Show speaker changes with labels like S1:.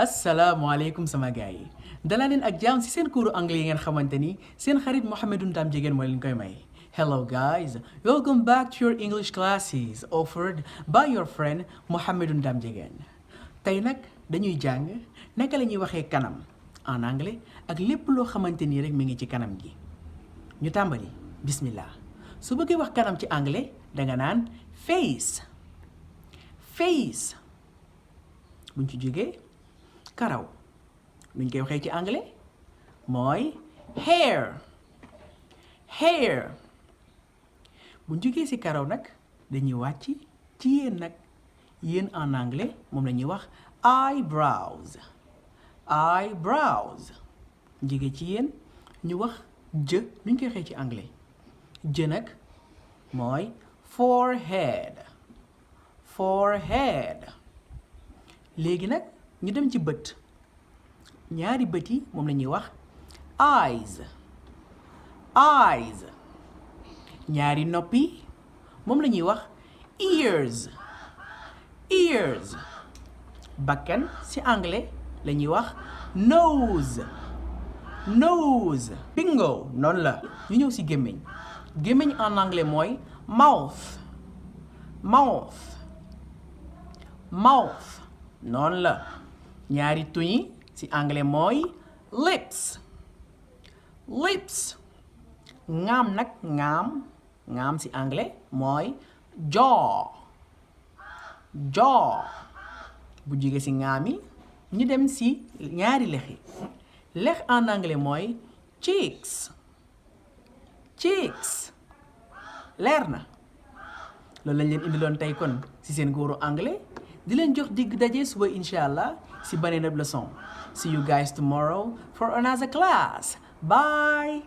S1: asalaamaaleykum sama gars yi dalaa leen ak jàmm ci seen cours anglais yi ngeen xamante ni seen xarit Mouhamadou Ndam Jigéen moo leen koy may. Hello guys, welcome back to your English classes offered by your friend Mouhamadou Ndam Jigéen. Tey nag dañuy jàng naka la ñuy waxee kanam en anglais ak lépp loo xamante ni rek mi ngi ci kanam gi. ñu tàmbali bismillah su bëggee wax kanam ci anglais danga naan face face. buñ ci jógee karaw nuñ koy waxee ci anglais mooy hair hair. buñ jógee ci karaw nag dañuy wàcc ci yéen nag yéen en anglais moom la ñuy wax eyebrows eyebrows. jógee ci yéen ñu wax jë nuñ koy waxee ci anglais jë nag mooy forehead forehead. léegi nag ñu dem ci bët ñaari bët yi moom la ñuy wax eyes eyes. ñaari nopp yi moom la ñuy wax ears ears. bakkan ci anglais la ñuy wax nose nose. bingo noonu la. ñu ñëw ci gémmiñ gémmiñ en anglais mooy mouth mouth mouth. noonu la. ñaari tuñ yi ci anglais mooy lips lips. ngaam nag ngaam ci anglais mooy jaw jaw. bu jógee ci ngaam yi ñu dem ci ñaari lex yi lex en anglais mooy cheeks cheeks. leer na. loolu lañ leen indiloon tey kon ci seen góoru anglais di leen jox digg daje suba incha allah ci beneen leçon. See you guys tomorrow for another class. Bye.